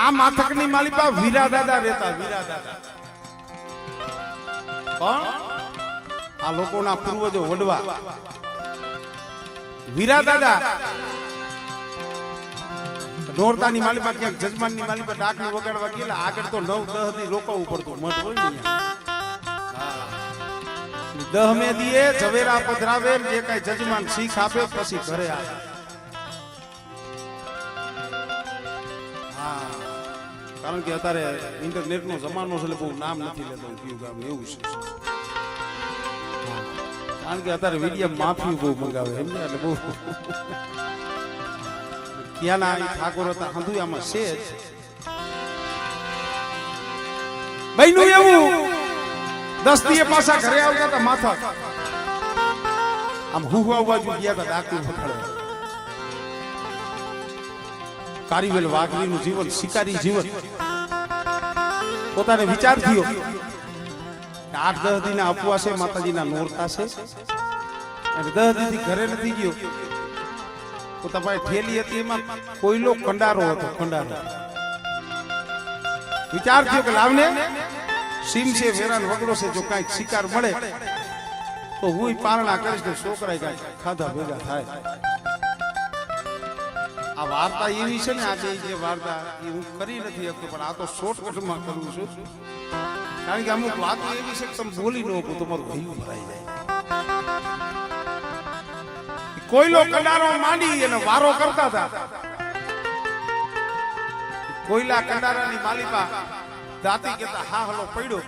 આ માથકની માલિપા વીરા દાદા રહેતા. વીરા દાદા કોણ? આ લોકોના પૂર્વજો વડવા વીરા દાદા. નોરતાની માલિપા ક્યાંક જજમાનની માલિપા ડાકની વગાડવા ગયેલા. આગળ તો 9-10 થી રોકાવું પડતું. મઠ હોય ને 10 મે દીએ ઝવેરા પધરાવે. જે કઈ જજમાન શીખ આપે પછી ઘરે આવે. કારણ કે અત્યારે ઇન્ટરનેટ નો જમાનો છે એટલે બહુ નામ નથી લેતો. કયું ગામ એવું છે. કારણ કે અત્યારે વિડીયો માફી બહુ મંગાવે એમ ને. એટલે બહુ ક્યાંના ઠાકોર હતા હંધુયામાં છે જ બહેનું એવું. 10 દીએ પાછા ઘરે આવતા હતા. માથા આમ હુવા બાજુ ગયા હતા ડાકુ પકડવા. કારીવેલ વાઘરીનું જીવન શિકારી જીવન. પોતાને વિચાર થયો 8-10 દીના ઉપવાસે માતાજીના નોરતા છે અને 10 દીથી ઘરે નથી ગયો. પોતા પાસે થેલી હતી એમાં કોયલો કંડારો હતો. કંડારો વિચાર થયો કે લાવને સીમ છે વેરાન વગડો છે. જો કાંઈક શિકાર મળે તો હું પારણા કરીશ ને છોકરાય કાંઈક ખાધા ભેગા થાય. આ વાર્તા એવી છે ને આજે જે વાર્તા એ હું કરી નથી શકતો પણ આ તો શોર્ટકટમાં કરું છું. કારણ કે અમુક વાતો એવી છે કે તમે બોલી ન શકો તમારું ભયું ભરાઈ જાય. કોયલો કંડારો માંડી અને વારો કરતા હતા. કોયલા કંડારાની માલિપા દાતી કહેતા હા હલો પડ્યો.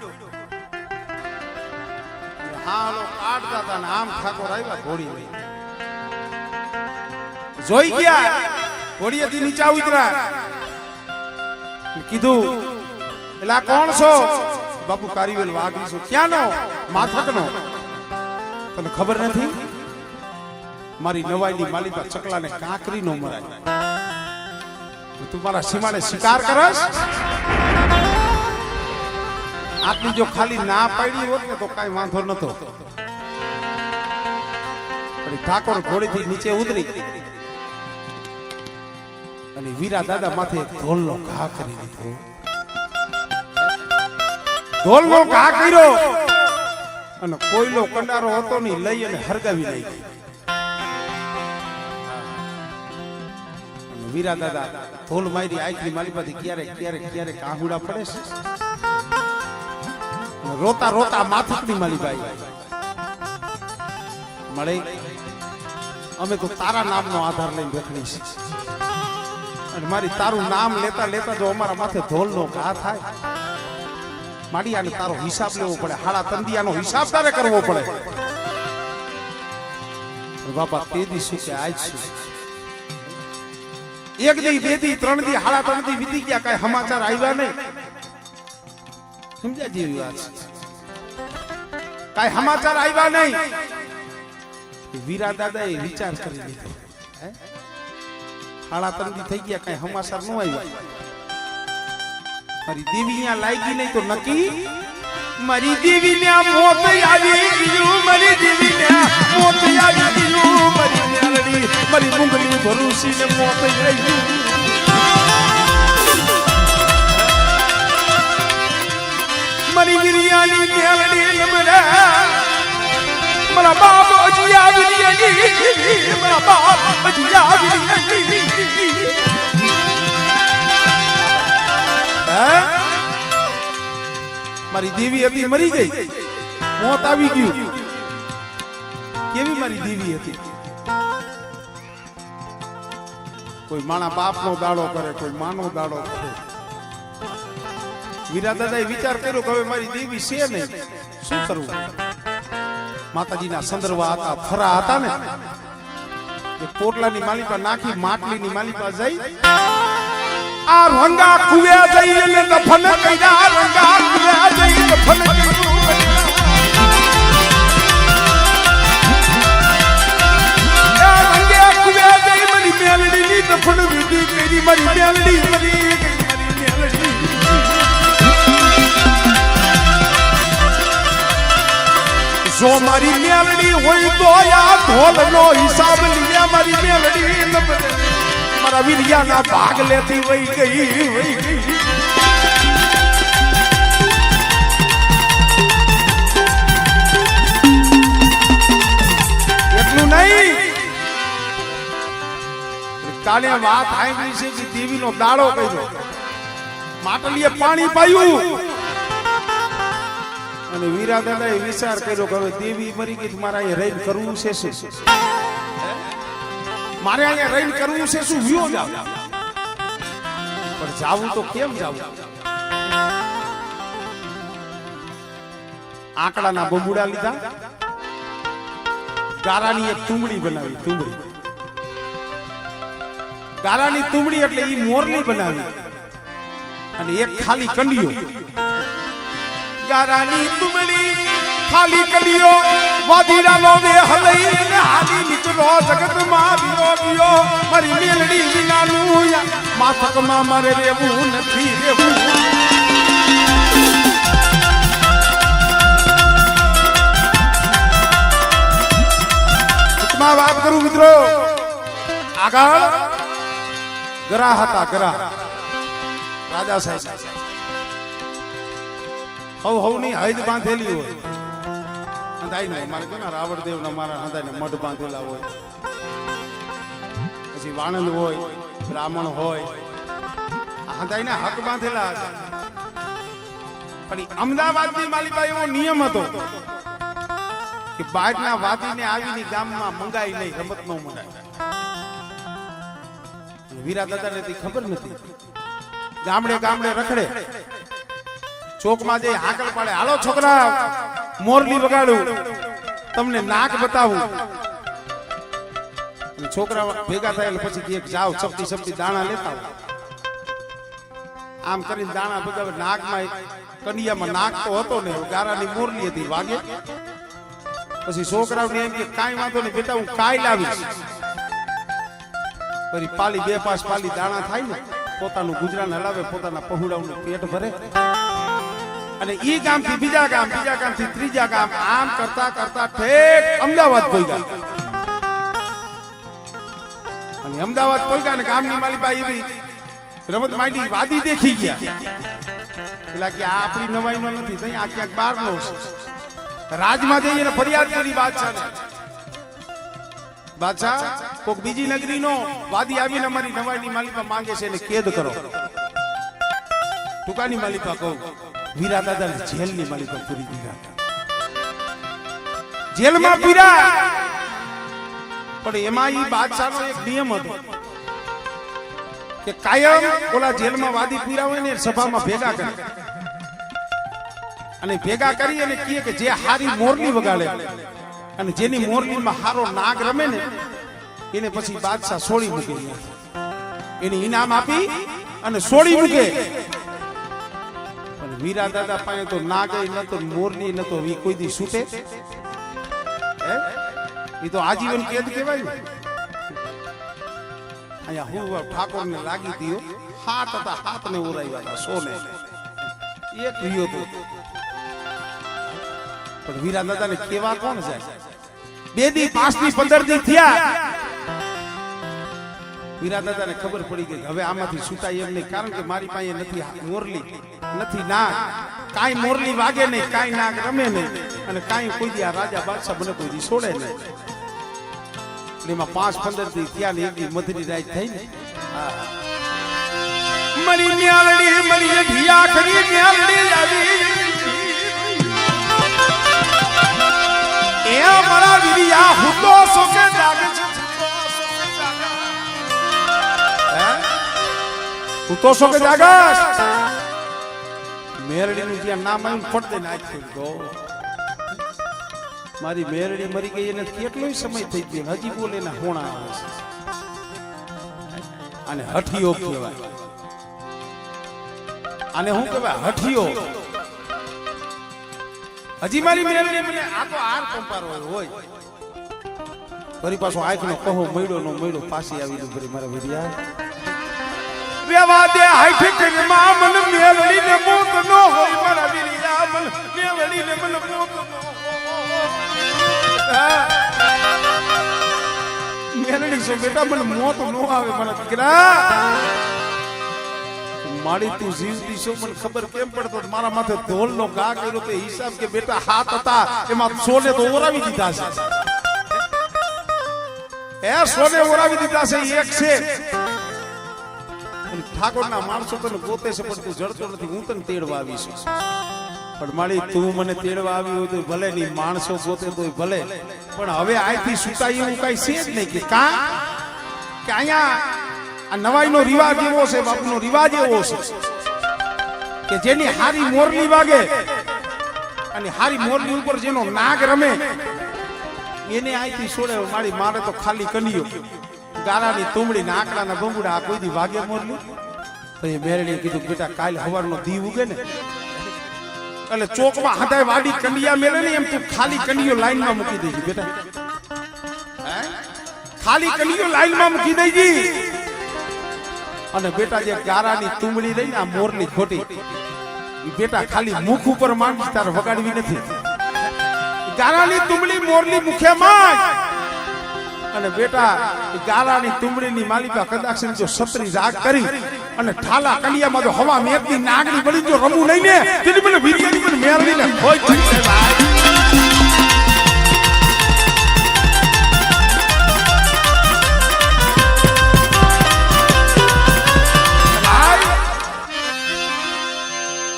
હા હલો કાઢતા હતા ને આમ ઠાકોર આવ્યા ઘોડી લઈ જોઈ ગયા. ઘોડીએથી નીચા ઉતર્યા. કીધું એલા કોણ છો? બાપુ કારીવેલ વાઘરી છો. ક્યાંનો? માથકનો. તને ખબર નથી? મારી નવાઈની માલિકા ચકલાને કાંકરી નો મરાય. તું મારા સીમાડે શિકાર કરસ? આટલી જો ખાલી ના પાડી હોત ને તો કઈ વાંધો નતો. ઠાકોર ઘોડીથી નીચે ઉતરી અને વીરા દાદા માથે ઢોલનો ઘા કરી દીધો. ઢોલનો ઘા કર્યો અને કોયલો કંડારો હતો ને લઈ અને હરગાવી લઈ ગઈ. વીરા દાદા ઢોલ મારી આંખની માલિપાથી ક્યારેક આહુડા પડે છે. રોતા રોતા માથકની માલિપાઈ મળે. અમે તો તારા નામનો આધાર લઈને બેઠી છે અને મારી તારું નામ લેતા લેતા જો અમારા માથે ઢોલનો ઘા થાય માડિયાને તારો હિસાબ લેવો પડે. હાડા તંદિયાનો હિસાબ તારે કરવો પડે. બાપા તે દી શું કે આજ શું? 1 દી 2 દી 3 દી હાડા 3 દી વીતી ગયા. કઈ સમાચાર આવ્યા નહીં. સમજ્યા જેવી વાત છે. કઈ સમાચાર આવ્યા નહીં. વીરા દાદાએ વિચાર કરી લીધો. હાડા 3 દી થઈ ગયા કઈ સમાચાર ન આવ્યા. મારી દેવી અહીંયા લાગી નહીં તો નક્કી મારી દેવી ને મોત આવી ગયું. મારી દેવી ને મોત આવી ગયું. મારી મેલડી મારી મુંગલી ભરૂસી ને મોત આવી ગયું. મારી વીરિયાની મેલડી નમરા મારા બાપ હજી આવી ગઈ. મારા બાપ હજી આવી ગઈ. મારી દેવી હતી મરી ગઈ. મોત આવી ગયું. કેવી મારી દેવી હતી? કોઈ માણા બાપ નો દાડો કરે, કોઈ માનો દાડો કરે. વીરા દાદાએ વિચાર કર્યો કે હવે મારી દેવી છે નહીં, શું કરવું? માતાજીના સંદર્ભા હતા, ફરા હતા ને, એ પોટલાની માલિકા નાખી માટલીની માલિકા જઈ આ રંગા કુવ્યા જઈ અને દફન કર્યા. રંગા કુવ્યા જઈ દફન કર્યું. રંગા કુવ્યા જઈ મારી મેલડીની દફન વિધિ કરી. મારી મેલડી મરી ગઈ. મારી મેલડી જો મારી મેલડી હોય તો આ ઢોલનો હિસાબ લીયા. મારી મેલડી મારા વીરિયાના ભાગ લેતી વઈ ગઈ એટલું નહીં કાલે વાત આવી છે કે દેવીનો દાડો કર્યો માટલીએ પાણી પાયું અને વીરા દાદાએ વિચાર કર્યો કે હવે દેવી મરી ગઈ મારા અહીંયા રહીને કરવું છે શું મારે અહીંયા રહીને કરવું છે શું વિયો જાવ પણ જાવું તો કેમ જાવું આંકડાના બબુડા લીધા ગારાની એક તુંબડી બનાવી તુંબડી ગારાની તુંબડી એટલે ઈ મોરલી બનાવી અને એક ખાલી કંડિયો ગારાની તુંબડી ખાલી કંડિયો વાદીરાનો વે હલઈને હાલી નીકળો જગતમાં વિયો મારી મેલડી વિનાનું માથકમાં મારે રહેવું નથી રહેવું વાત કરું મિત્રો આગળ ગરા હતા ગરા રાજા સાહેબ હવ ની હૈદ બાંધેલી હોય અંધાઈને મારે કોના રાવણદેવ ના મારા અંધાઈને મઢ બાંધેલા હોય પછી વાણંદ હોય બ્રાહ્મણ હોય અંધાઈને હક બાંધેલા હતા પણ અમદાવાદની માલિકા એવો નિયમ હતો કે બહારના વાદીને આવીને ગામમાં મંગાઈ નહીં રમત નો મંગાય વીરા દાદાને તે ખબર નથી ગામડે ગામડે રખડે ચોકમાં જઈ હાકલ પાડે હાલો છોકરા મોરલી વગાડું તમને નાક બતાવું છોકરા ભેગા થાય એટલે પછી એક જાવ સપટી દાણા લેતા આમ કરીને દાણા ભેગા નાકમાં કનિયામાં નાક તો હતો ને ગારાની મોરલી હતી વાગે પછી છોકરાઓને એમ કે કાઈ વાંધો નહીં બેટા હું કાઈ લાવીશ પછી પાલી બે પાસ પાલી દાણા થાય ને પોતાનું ગુજરાન હલાવે પોતાના પહોળાઓનું પેટ ભરે અને ઈ ગામ થી બીજા ગામ થી ત્રીજા ગામ આમ કરતા કરતા ઠેક અમદાવાદ પહોંચ્યા અને અમદાવાદ પહોંચ્યા ને ગામની માલિકા એવી રમત માંડી વાદી દેખી ગયા એટલે કે આ આપણી નવાઈમાં નથી તઈ આ ક્યાંક બહારનો રાજમાં જઈને ફરિયાદ કરી બાદશાહ કોક બીજી નગરીનો વાદી આવીને અમારી નવાઈની માલિકા માંગે છે એને કેદ કરો ટુકાની માલિકા કહું વીરા દાદા જેલની માલિકા પૂરી દીધા જેલમાં પીરા પણ એમાં ઈ બાદશાહનો એક નિયમ હતો કે કાયમ ઓલા જેલમાં વાદી પીરા હોય ને સભામાં ભેગા કરે અને ભેગા કરી અને કહે કે જે હારી મોરલી વગાડે અને જેની મોરલીમાં હારો નાગ રમે ને એને પછી બાદશાહ છોડી મૂકે એને ઇનામ આપી અને છોડી મૂકે પણ વીરા દાદા પાસે તો નાગ નતો મોરલી નતો વી કોઈ દી છૂટે એ તો આજીવન કેદ કહેવાય ને અહીંયા હું ઠાકોર ને લાગી દીયો હાથ હતા હાથને ઓરાવ્યા હતા સોને એક વિયો તો પણ વીરા દાદાને કેવા કોણ જાય 2 દી 5 દી 15 દી થયા વીરા દાદાને ખબર પડી ગઈ હવે આમાંથી છૂટાય એમ નહીં કારણ કે મારી પાસે નથી મોરલી નથી નાગ કાઈ મોરલી વાગે નહીં કાઈ નાગ રમે નહીં અને કાઈ કોઈ દી આ રાજા બાદશાહ બને કોઈ દી છોડે નહીં એમાં 5-15 દી થયા ને એક દી મધરી રાત થઈ ને મરી મ્યાલડી મરી ઢિયા ખરી મ્યાલડી આવી એ મારા વીરિયા હુતો સોકે જાગે છે હુતો સોકે જાગસ મેરડીનું જ્યાં નામ આવ્યું ફટ દે નાખ્યું તો મારી મેરડી મરી ગઈ એને કેટલો સમય થઈ ગયો હજી બોલે ના હોણા આવે છે અને હઠિયો કહેવાય અને હું કહેવાય હઠિયો હજી મારી મેરડી મને આ તો આર કંપારો હોય ફરી પાછો આંખનો કહો મૈડો નો મૈડો પાછી આવી દઉં ફરી મારા વિડિયા વેવા દે હાઈઠ કે માં મન મેરડી ને મોત નો હોય મારા વિડિયા મન મેરડી ને મન મોત નો મેલડી છો બેટા, મને મોત નો આવે મને દીકરા. મારી તું જીવતી છો મને ખબર કેમ પડતો, મારા માથે ઢોલનો ઘા કર્યો તે હિસાબ કે બેટા હાથ હતા એમાં સોને તો ઓરાવી દીધા છે. સોને ઓરાવી દીધા છે એક છે. ઠાકોરના માણસો તને ગોતે છે પણ તું જડતો નથી, હું તને તેડવા આવી છું. પણ મારી તું મને તેડવા આવી હોય તો ભલે નહીં, માણસો ગોતે તો ભલે, પણ હવે આથી સુતાય એવું કઈ છે જ નહીં કે કા કે અહીંયા આ નવાઈનો રિવાજ એવો છે, બાપુનો રિવાજ એવો છે કે જેની હારી મોરલી વાગે અને હારી મોરલી ઉપર જેનો નાગ રમે એને આથી છોડે. મારી મારે તો ખાલી કનિયો ગારાની તુમડી ને આકડાના બંગુડા આ કોઈ દી વાગે મોરલી. તો એ મેરડીએ કીધું બેટા કાલ સવારનો દી ઉગે ને એટલે ચોકમાં હદાય વાડી કંડિયા મેલે ને એમ તું ખાલી કંડિયો લાઈનમાં મૂકી દેજી બેટા. ખાલી કંડિયો લાઈનમાં મૂકી દેજી. અને બેટા જે ગારાની તુમડી રહી ને આ મોરલી ખોટી બેટા ખાલી મુખ ઉપર માંડી, તાર વગાડવી નથી. ગારાની તુમડી મોરલી મુખે માંડ. અને બેટા ગારાની તુમડીની માલિકા કદાચ જો સત્રી રાગ કરી અને ઠાલા કલિયામાં જો હવા મેઘની નાગની બળી જો રમું નહીં ને તેની મને વીર્યની મને મેરડી ને હોય છે ભાઈ.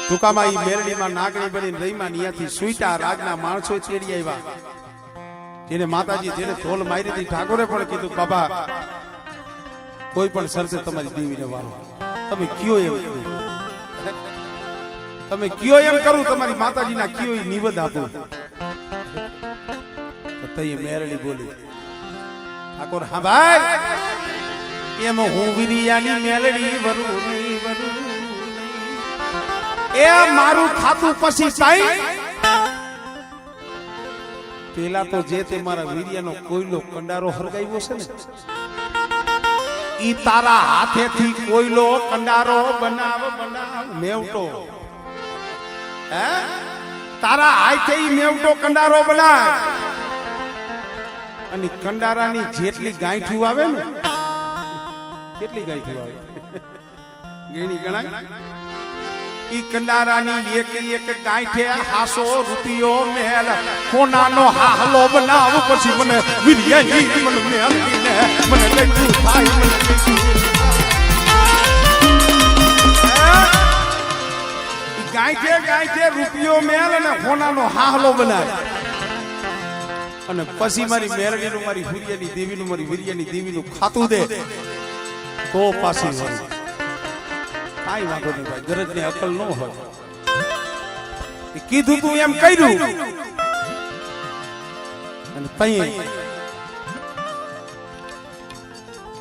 ટૂંકામાં ઈ મેરડીમાં નાગણી બની રહીમાં ત્યાંથી સુઈટા રાજના માણસો ચેડી આવ્યા. જેને માતાજી જેને ઢોલ મારી હતી ઠાકોરે પણ કીધું બાબા કોઈ પણ શરતે તમારી દેવીને વાળો, તમે કયો એમ, તમે કયો એમ કરું, તમારી માતાજીના કયો એ નિવેદ આપો. તઈએ મેરડી બોલી ઠાકોર હા ભાઈ એમ હું વિરિયાની મેલડી વરું નહીં વરું એ મારું ખાતું પછી સાઈ. પેલા તો જે તે મારા વીર્યનો કોયલો કંડારો હરગાવ્યો છે ને ઈ તારા હાથેથી કોયલો કંડારો બનાવ બનાવ મેવટો. તારા હાથે ઈ મેવટો કંડારો બનાવ. અને કંડારાની જેટલી ગાંઠિયું આવે ને કેટલી ગાંઠિયું આવે ગણી ગણાય. ઈ કંડારાની એક એક ગાંઠે 500 રૂપિયો મેલ કોનાનો હાલો બનાવ પછી મને વિરિયાની મને મેલની ને મને લઈ થાય મને ગાંઠે ગાંઠે રૂપિયો મેલ અને કોનાનો હાલો બનાવ. અને પછી મારી મેરડીનું મારી વિરિયાની દેવીનું મારી વિરિયાની દેવીનું ખાતું દે તો પાછી વળી કાઈ વાંધો નહીં ભાઈ, ગરજ ને અકલ ન હોય. કીધું તું એમ કર્યું અને તઈ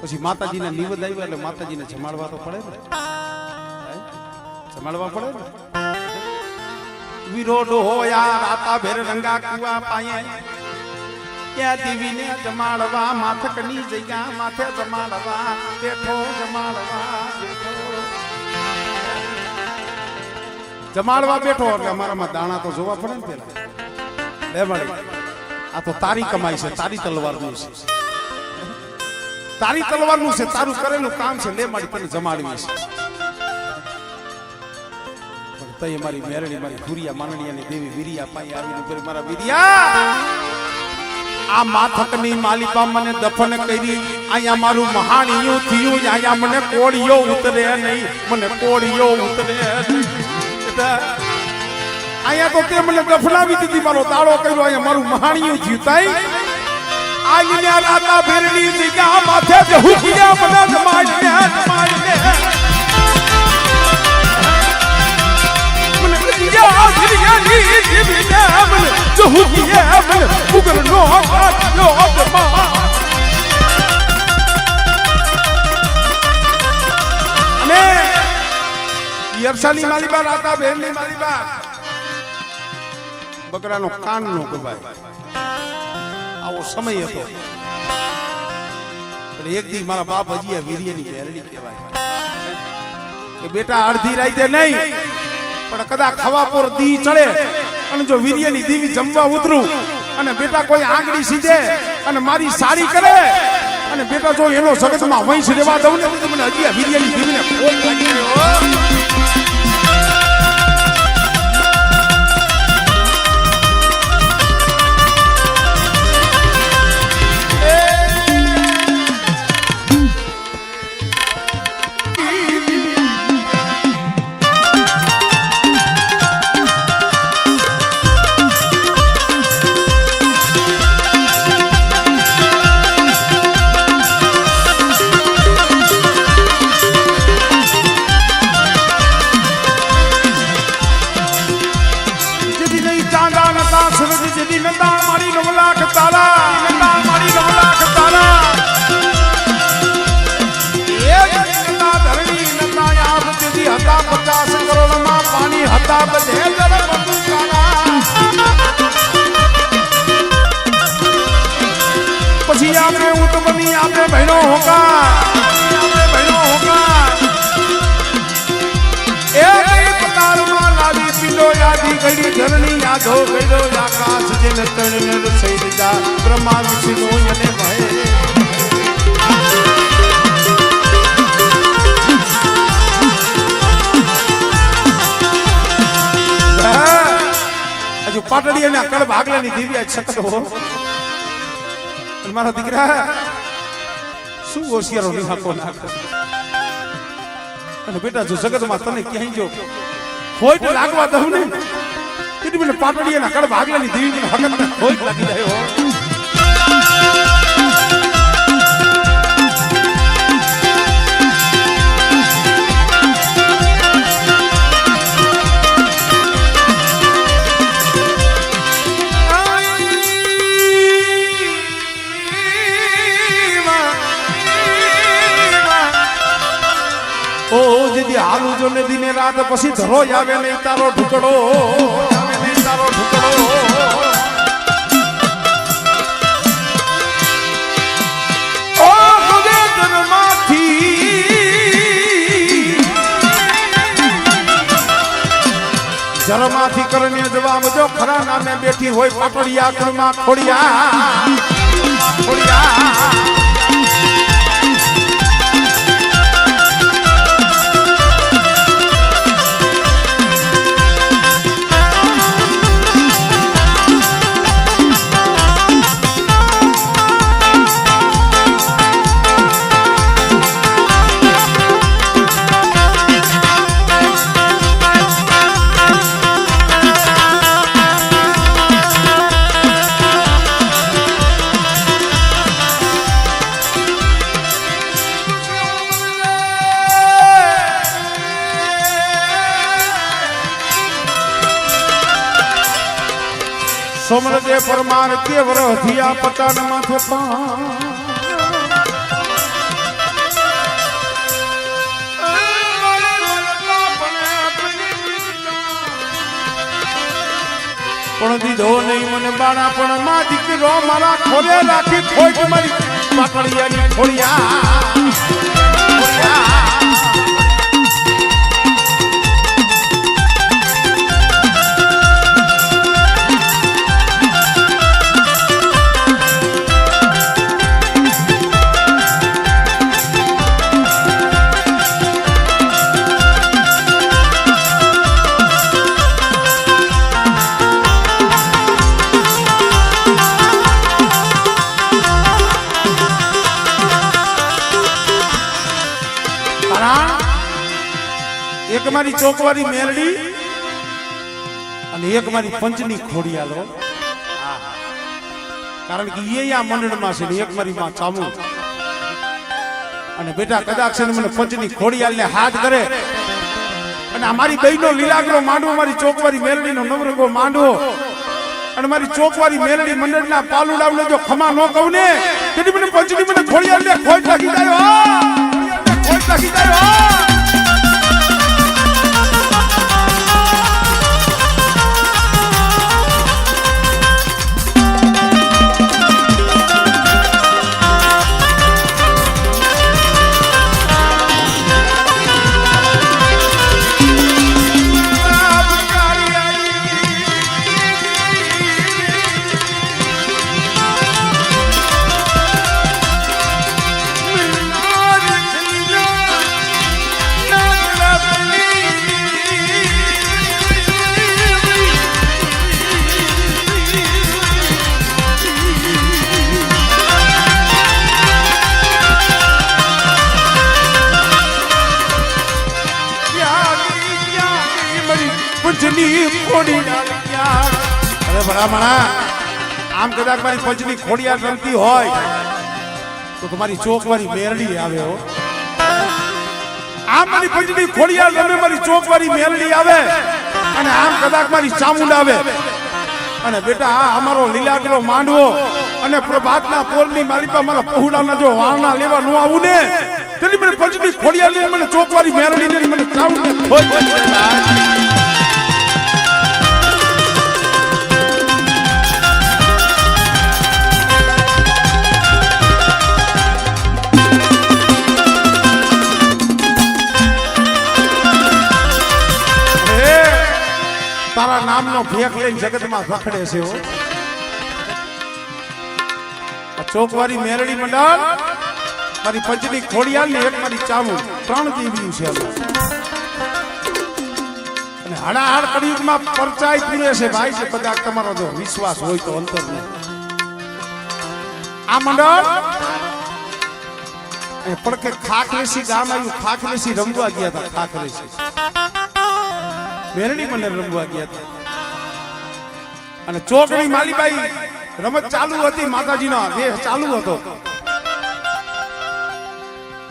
પછી માતાજીના નિવેદ આવ્યા એટલે માતાજીને જમાડવા તો પડે ને, જમાડવા પડે ને. વિરોડો હોયા રાતા ભેર રંગા કુવા પાયે ત્યાં દેવીને જમાડવા માથકની જગ્યા માથે જમાડવા બેઠો જમાડવા બેઠો જમાડવા બેઠો એટલે અમારામાં દાણા તો જોવા પડે ને પેલા. લે મળી આ તો તારી કમાઈ છે, તારી તલવારનું છે, તારી તલવારનું છે, તારું કરેલું કામ છે. લે મળી તને જમાડવી છે. પણ તઈ મારી મેરડી મારી ભુરિયા માનણીયાની દેવી વિરિયા પાઈ આવીને કરી મારા વિરિયા આ માથકની માલિકા મને દફન કરી. અહીંયા મારું મહાણિયું થયું, અહીંયા મને કોળીઓ ઉતરે નહીં, મને કોળીઓ ઉતરે અહીંયા તો તે મને દફનાવી દીધી, મારો દાડો કર્યો, અહીંયા મારું મહાણિયું થયું. તાઈ આલીને રાતા ભેરડી દીગા માથે જહુકિયા મને જમાડીને જમાડીને મને વિરિયા વિરિયાની જીવીને મને જહુકિયા મને ઉગરનો કાઢ્યો જમા. અને યરસાની માલીબા રાતા બહેનની માલીબા બકરાનો કાન નો કબાય આવો સમય હતો. એક દી મારા બાપ હજી વીર્યની મેરડી કહેવાય કે બેટા અડધી રાતે નહીં પણ કદાચ ખવાપોર દી ચડે અને જો વીર્યની દેવી જમવા ઉતરું અને બેટા કોઈ આંગળી સીધે અને મારી સારી કરે અને બેટા જો એનો જગતમાં વંશ રેવા દઉં ને તો મને હજી વીર્યની દેવીને ખોટ લાગી ગયો. પછી આપણે ઊંટ બની આપણે બહેનો હોકા ગઈ ધરણી યાદો ગયો આકાશ જેને તણને રસઈ દીધા બ્રહ્મા વિષ્ણુ અને મહેશ. હજુ પાટડી અને કળ ભાગલાની દેવી છકડો મારા દીકરા શું હોશિયારો નિહાકો નાખો. અને બેટા જો જગતમાં તને ક્યાંય જો ખોટ લાગવા દઉં ને તેથી મને પાટડી અને કળ ભાગલાની દેવી મને હકત ખોટ લાગી જાય. હાલું જો ને દિને રાત પછી ધરો આવે નહીં તારો ઢુકડો આવે નહીં તારો ઢુકડો. ઓ જરમાંથી કરીને જવાબ જો ખરા નામે બેઠી હોય પાટડિયા કણમાં ખોડિયા સોમરજે પરમાર કેવર ધિયા પટાન માથે પણ દીધો નહીં મને બાણા પણ માં દીકરો મારા ખોલે રાખી ખોટ મારી પાટડિયાની ખોડિયા. એક મારી ચોકવારી મેરડી અને એક મારી પંચની ખોડિયાલો. કારણ કે એ આ મંડળમાં છે ને એક મારી માં ચામુ. અને બેટા કદાચ છે મને પંચની ખોડિયાલને હાથ કરે અને અમારી બહેનો લીલાગરો માંડવો મારી ચોકવારી મેરડીનો નવરંગો માંડવો અને મારી ચોકવારી મેરડી મંડળના પાલુડાવને જો ખમા ન કહું ને તેથી મને પંચની મને ખોડિયાલને ખોટ લાગી જાય. ખોટ લાગી જાય. પંચની ખોડિયાર અરે ભલામણા આમ કદાચ મારી પંચની ખોડિયાર રમતી હોય તો તમારી ચોકવાળી મેરડી આવે હો આમ મારી પંચની ખોડિયાર રમે મારી ચોકવાળી મેરડી આવે અને આમ કદાચ મારી ચામુંડ આવે અને બેટા આ અમારો લીલાગરો માંડવો અને પ્રભાતના પોરની માલિકા મારા પહોળાના જો વાળના લેવા નો આવું ને તેની મને પંચની ખોડિયાર ને મને ચોકવાળી મેરડી ને મને ચામુંડ ને ખોઈ તારા નામનો ભેખ લઈને જગતમાં રખડે છે હો ચોકવાળી મેરડી મંડળ મારી પંચની ખોડિયાર ને એક મારી ચામુંડ 3 દેવીઓ છે અને હાડાહાડ કળિયુગમાં પરચાય પૂરે છે ભાઈ છે કદાચ તમારો જો વિશ્વાસ હોય તો અંતર ને આ મંડળ એ પડકે ખાખરેસી ગામ આવ્યું ખાખરેસી રમવા ગયા હતા ખાખરેસી મેરડી મને રમવા ગયા હતા અને ચોકડી માલીબાઈ રમત ચાલુ હતી માતાજીનો દેહ ચાલુ હતો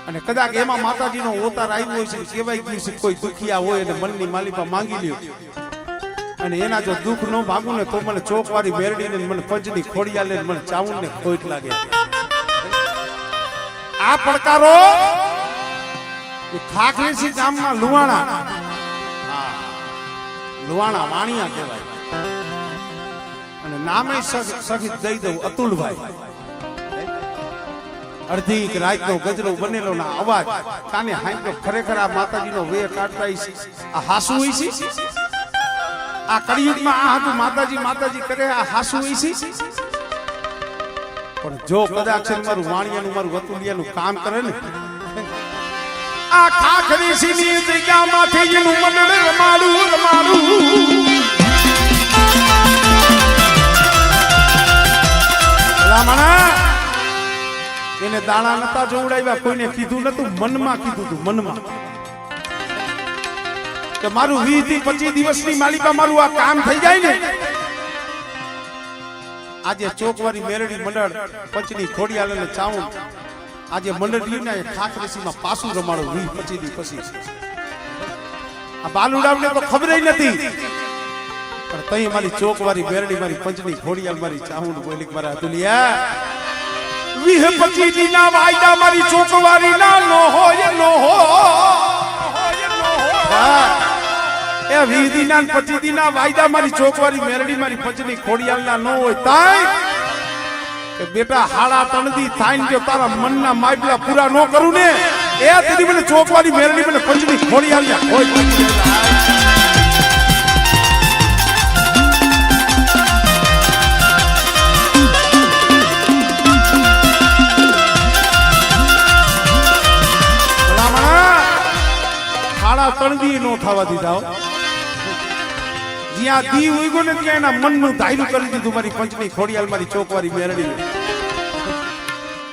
અને કદાચ એમાં માતાજીનો અવતાર આવ્યો છે કેવાય ગયું છે કોઈ દુખિયા હોય અને મનની માલિકા માંગી લ્યો અને એના જો દુઃખ ન ભાગું ને તો મને ચોકવાળી મેરડી ને મને પંચની ખોડિયાર ને મને ચામુંડ ને ખોટ લાગે આ પડકારો ખાખરેસી ગામમાં લુવાણા વાણિયા કહેવાય અને નામે સહિત દઈ દઉં અતુલભાઈ અડધી રાતનો ગજરો બનેલો ના અવાજ કાને હાંકો ખરેખર આ માતાજીનો વે કાઢતા આ હાસુ હોય છે આ કળિયુગમાં આ હતું માતાજી કરે આ હાસુ હોય છે પણ જો કદાચ મારું વાણિયાનું મારું અતુલિયાનું કામ કરે ને આ ખાખરેસી ની જગ્યામાંથી એનું મંડળ રમાડું એને દાણા નતા જોવડાવ્યા કોઈને કીધું નતું મનમાં કીધું તું મનમાં કે મારું 20 થી 25 દિવસની માલિકા મારું આ કામ થઈ જાય ને આજે ચોકવાળી મેરડી મંડળ પંચની ખોડિયાર અને ચામુંડ આજે મંડળીને ખાખરેસીમાં પાછું રમાડો 20-25 દી પછી આ બાલુડાવને તો ખબર નથી પણ તઈ મારી ચોકવાળી મેરડી મારી પંચની ખોડિયાર મારી ચામુંડ બોલી મારા અતુલિયા 20-25 દીના વાયદા મારી ચોકવાળી ના નો હોય એ 20 દીના 25 દીના વાયદા મારી ચોકવાળી મેરડી મારી પંચની ખોડિયાર ના નો હોય તાઈ બેટા હાડા તણદી થાય જો તારા મનના માયપલા પૂરા ન કરું ને એ તેની મને ચોકવાળી મેરડી મને પંચની ખોડિયાર હોય હાડા તણદી નો થવા દીધા જ્યાં દી ઉગ્યો ને ત્યાં એના મનનું ધાયરું કરી દીધું મારી પંચની ખોડિયાર મારી ચોકવાળી મેરડી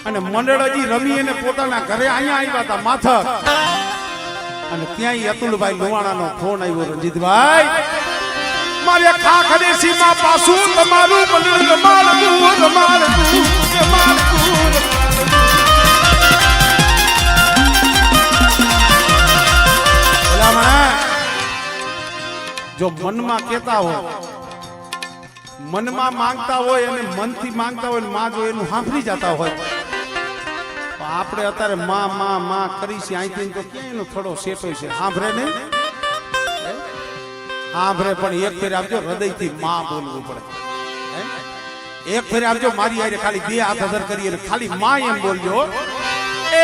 અને મંડળ હજી રમી એને પોતાના ઘરે અહીંયા આવ્યા હતા માથક અને ત્યાં અતુલભાઈ લુવાણાનો ફોન આવ્યો રંજીતભાઈ મારે ખાખરેસીમાં પાછું તમારું મંડળ રમાડું જો મનમાં કહેતા હોય મનમાં માંગતા હોય અને મનથી માંગતા હોય માં જો એનું સાંભળી જતા હોય તો આપણે અત્યારે માં કરી છે અહીંથી તો ક્યાં એનો થોડો સેટ હોય છે સાંભળે ને સાંભળે પણ એક ફેર આપજો હૃદયથી માં બોલવું પડે એક ફેર આપજો મારી આરે ખાલી 2 હાથ અધર કરી અને ખાલી માં એમ બોલજો એ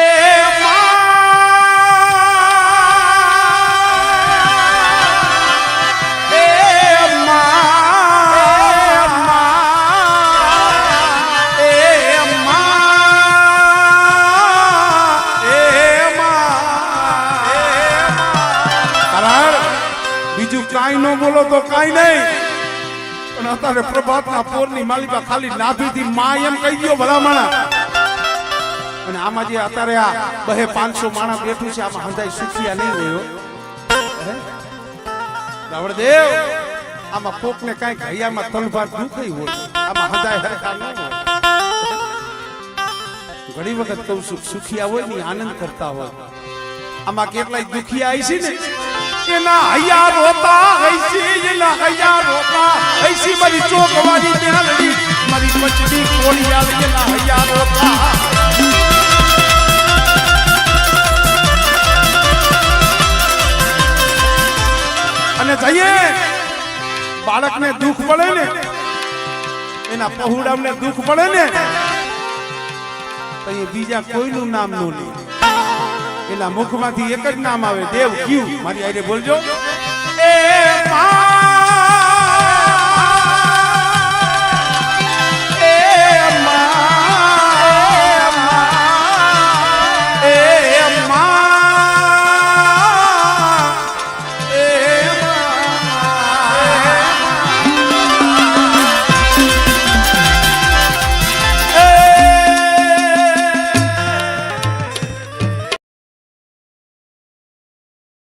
કાઈ નો બોલો તો કાઈ નહીં પણ અત્યારે પ્રભાતના પોરની માલિકા ખાલી નાભીથી માં એમ કહી દો ભલામણા અને આમાં જે અત્યારે આ 200-500 માણસ બેઠું છે આમાં હંધાઈ સુખિયા નહીં રહ્યો રાવણદેવ આમાં કોકને કાંઈક હૈયામાં તલભાર દુખઈ હોય, આમાં હદાય હરખા ન હોય. ઘણી વખત કહું છું, સુખિયા હોય ને આનંદ કરતા હોય, આમાં કેટલાય દુખિયા આવી છે ને એના હૈયા રોતા હૈસી, એના હૈયા રોતા હૈસી. મારી ચોકવાળી મેલડી, મારી મચડી કોળિયાળ, એના હૈયા રોતા. અને જઈએ બાળકને દુઃખ પડે ને, એના પહુડામને દુઃખ પડે ને, તો એ બીજા કોઈનું નામ ન લે, એના મુખમાંથી એક જ નામ આવે, દેવ ક્યુ. મારી આઈને બોલજો, એ મા